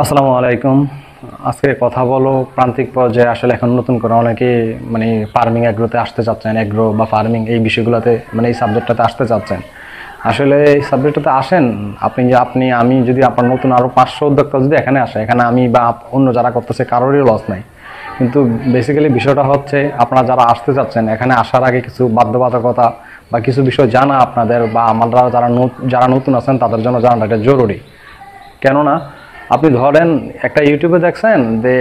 আসসালামু আলাইকুম। আজকে কথা বলো প্রান্তিক পর্যায়ে আসলে এখন নতুন করে অনেকে মানে ফার্মিং এগ্রোতে আসতে চাচ্ছেন, এগ্রো বা ফার্মিং এই বিষয়গুলোতে মানে এই সাবজেক্টটাতে আসতে চাচ্ছেন। আসলে এই সাবজেক্টটাতে আসেন আমি যদি আপনার নতুন আরও 500 উদ্যোক্তা যদি এখানে আসে, এখানে আমি বা অন্য যারা করতেছে কারোরই লস নাই। কিন্তু বেসিক্যালি বিষয়টা হচ্ছে আপনারা যারা আসতে চাচ্ছেন এখানে আসার আগে কিছু বাধ্যবাধকতা বা কিছু বিষয় জানা আপনাদের বা আমরা যারা নতুন আছেন তাদের জন্য জানাটা এটা জরুরি। কেননা আপনি ধরেন একটা ইউটিউবে দেখছেন যে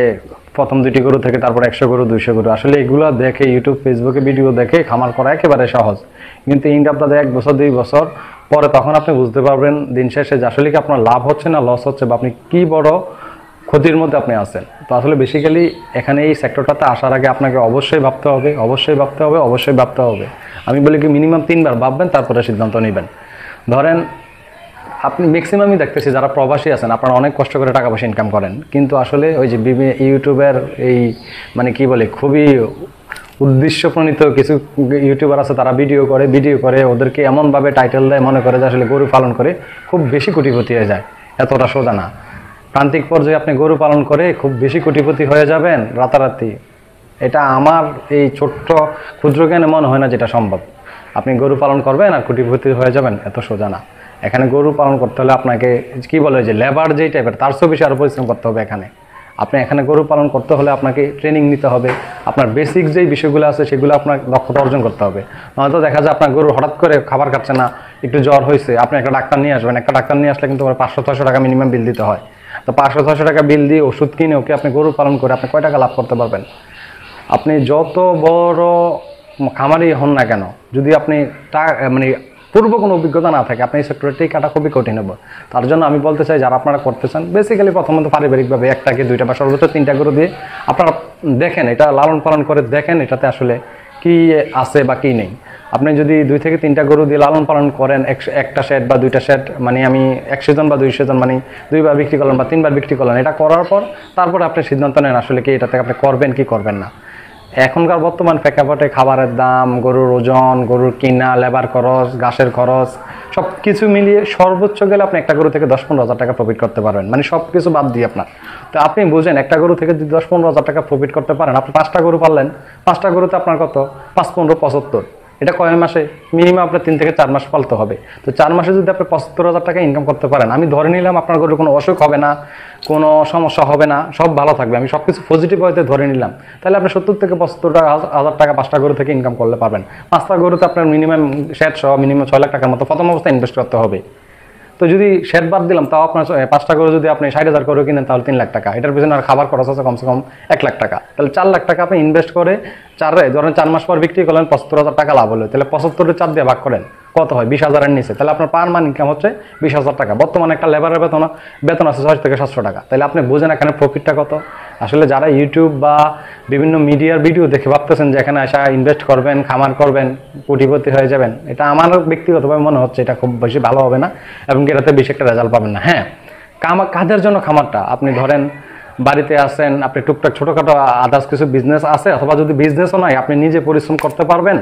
প্রথম 2টি গরু থেকে তারপর 100 গরু 200 গরু, আসলে এগুলো দেখে ইউটিউব ফেসবুকে ভিডিও দেখে খামার করা একেবারে সহজ। কিন্তু ইনটা আপনাদের 1 বছর 2 বছর পরে তখন আপনি বুঝতে পারবেন দিন শেষে যে আসলে কি আপনার লাভ হচ্ছে না লস হচ্ছে, বা আপনি কি বড় ক্ষতির মধ্যে আপনি আছেন। তো আসলে বেসিক্যালি এখানে এই সেক্টরটাতে আসার আগে আপনাকে অবশ্যই ভাবতে হবে, অবশ্যই ভাবতে হবে, অবশ্যই ভাবতে হবে। আমি বলি কি মিনিমাম 3বার ভাববেন তারপরে সিদ্ধান্ত নেবেন। ধরেন আপনি ম্যাক্সিমামই দেখতেছি যারা প্রবাসী আছেন আপনারা অনেক কষ্ট করে টাকা পয়সা ইনকাম করেন, কিন্তু আসলে ওই যে ইউটিউবের এই মানে কি বলে খুবই উদ্দেশ্যপ্রণীত কিছু ইউটিউবার আছে, তারা ভিডিও করে ওদেরকে এমনভাবে টাইটেল দেয় মনে করে যে আসলে গরু পালন করে খুব বেশি কোটিপতি হয়ে যায়। এতটা সোজা না। প্রান্তিক পর্যায়ে আপনি গরু পালন করে খুব বেশি কোটিপতি হয়ে যাবেন রাতারাতি, এটা আমার এই ছোট্ট ক্ষুদ্র জ্ঞানে মনে হয় না যেটা সম্ভব। আপনি গরু পালন করবেন আর কোটিপতি হয়ে যাবেন, এত সোজা না। এখানে গরু পালন করতে হলে আপনাকে কি বলে যে লেবার যেই টাইপের তার চেয়েও বেশি আরও পরিশ্রম করতে হবে। এখানে গরু পালন করতে হলে আপনাকে ট্রেনিং নিতে হবে, আপনার বেসিক যেই বিষয়গুলো আছে সেগুলো আপনার দক্ষতা অর্জন করতে হবে। নয়তো দেখা যায় আপনার গরু হঠাৎ করে খাবার খাচ্ছে না, একটু জ্বর হয়েছে, আপনি একটা ডাক্তার নিয়ে আসবেন। একটা ডাক্তার নিয়ে আসলে কিন্তু 500-600 টাকা মিনিমাম বিল দিতে হয়। তো 500-600 টাকা বিল দিয়ে ওষুধ কিনে ওকে আপনি গরু পালন করে আপনি কয় টাকা লাভ করতে পারবেন? আপনি যত বড় খামারি হন না কেন, যদি আপনি মানে পূর্ব কোনো অভিজ্ঞতা না থাকে, আপনি এই সেক্টরে টিকাটা খুবই কঠিন হবে। তার জন্য আমি বলতে চাই যারা আপনারা করতে চান বেসিক্যালি প্রথমত পারিবারিকভাবে 1টা কি 2টা বা সর্বোচ্চ 3টা গরু দিয়ে আপনারা দেখেন, এটা লালন পালন করে দেখেন এটাতে আসলে কি আছে বা কি নেই। আপনি যদি 2 থেকে 3টা গরু দিয়ে লালন পালন করেন, একটা সেট বা 2টা সেট মানে আমি 1 সিজন বা 2 সিজন মানে 2বার বিক্রি করলেন বা 3বার বিক্রি করলেন, এটা করার পর তারপরে আপনি সিদ্ধান্ত নেন আসলে কি এটাতে আপনি করবেন কি করবেন না। এখনকার বর্তমান প্রেক্ষাপটে খাবারের দাম, গরুর ওজন, গরুর কিনা, লেবার খরচ, ঘাসের খরচ সব কিছু মিলিয়ে সর্বোচ্চ গেলে আপনি একটা গরু থেকে 10-15 হাজার টাকা প্রফিট করতে পারবেন, মানে সব কিছু বাদ দিয়ে আপনার। তো আপনি বুঝেন একটা গরু থেকে যদি 10-15 হাজার টাকা প্রফিট করতে পারেন, আপনি 5টা গরু পারলেন, 5টা গরুতে আপনার কত 5-15-75, এটা কয় মাসে? মিনিমাম আপনার 3 থেকে 4 মাস পালতে হবে। তো 4 মাসে যদি আপনি 75 হাজার টাকা ইনকাম করতে পারেন, আমি ধরে নিলাম আপনার গরুর কোনো অসুখ হবে না, কোনো সমস্যা হবে না, সব ভালো থাকবে, আমি সব কিছু পজিটিভ হইতে ধরে নিলাম, তাহলে আপনি 70 থেকে 75 হাজার টাকা 5টা গরু থেকে ইনকাম করলে পারবেন। 5টা গরুতে আপনার মিনিমাম শেড সহ মিনিমাম 6 লাখ টাকার মতো প্রথম অবস্থায় ইনভেস্ট করতে হবে। তো যদি শেড বাদ দিলাম তাও আপনার 5টা গরু যদি আপনি 60,000 করে কিনেন তাহলে 3 লাখ টাকা, এটার পিছনে আর খাবার খরচ আছে কমসে কম 1 লাখ টাকা, তাহলে 4 লাখ টাকা আপনি ইনভেস্ট করে ধরেন 4 মাস পর বিক্রি করলেন 75 হাজার টাকা লাভ হলো, তাহলে 75 4 দিয়ে ভাগ করেন কত হয়? 20,000-এর নিচে, তাহলে আপনার পার মান ইনকাম হচ্ছে 20,000 টাকা। বর্তমানে একটা লেবারের বেতন আছে 600 থেকে 700 টাকা, তাহলে আপনি বুঝেন এখানে প্রফিটটা কত। আসলে যারা ইউটিউব বা বিভিন্ন মিডিয়ার ভিডিও দেখে ভাবতেছেন যে এখানে আসা ইনভেস্ট করবেন, খামার করবেন, কোটিপতি হয়ে যাবেন, এটা আমার ব্যক্তিগতভাবে মনে হচ্ছে এটা খুব বেশি ভালো হবে না এবং এটাতে বেশি একটা রেজাল্ট পাবেন না। হ্যাঁ, কাদের জন্য খামারটা? আপনি ধরেন বাড়িতে আছেন, আপনি টুকটাক ছোটোখাটো আদার্স কিছু বিজনেস আছে, অথবা যদি বিজনেসও নাই আপনি নিজে পরিশ্রম করতে পারবেন,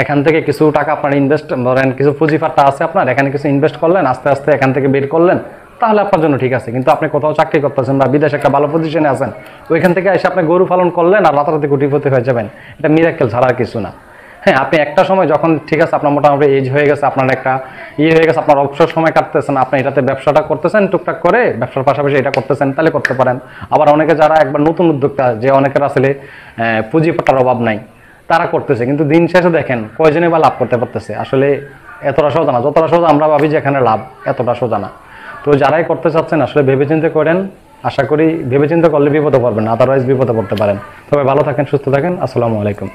এখান থেকে কিছু টাকা আপনার ইনভেস্ট ধরেন কিছু পুঁজিপাট্টা আছে আপনার, এখানে কিছু ইনভেস্ট করলেন, আস্তে আস্তে এখান থেকে বের করলেন, তাহলে আপনার জন্য ঠিক আছে। কিন্তু আপনি কোথাও চাকরি করতেছেন বা বিদেশে একটা ভালো পজিশনে আছেন, ওইখান থেকে এসে আপনি গরু পালন করলেন আর রাতারাতি কোটিপতি হয়ে যাবেন, এটা মিরাক্কেল ছাড়া আর কিছু না। হ্যাঁ, আপনি একটা সময় যখন ঠিক আছে আপনার মোটামুটি এজ হয়ে গেছে, আপনার একটা হয়ে গেছে, আপনার অবসর সময় কাটতেছেন, আপনি এটাতে ব্যবসাটা করতেছেন টুকটাক করে, ব্যবসার পাশাপাশি এটা করতেছেন, তাহলে করতে পারেন। আবার অনেকে যারা একবার নতুন উদ্যোক্তা, যে অনেকের আসলে পুঁজিপাটার অভাব নাই, তারা করতেছে, কিন্তু দিন শেষে দেখেন কয়জনে বা লাভ করতে পারতেছে। আসলে এতটা সোজা না, যতটা সোজা আমরা ভাবি যে এখানে লাভ, এতটা সোজা না। তো যারাই করতে চাচ্ছেন আসলে ভেবেচিন্তে করেন, আশা করি ভেবেচিন্তে করলে বিপদে পড়বেন না, আদারওয়াইজ বিপদে পড়তে পারেন। তবে ভালো থাকেন, সুস্থ থাকেন, আসসালামু আলাইকুম।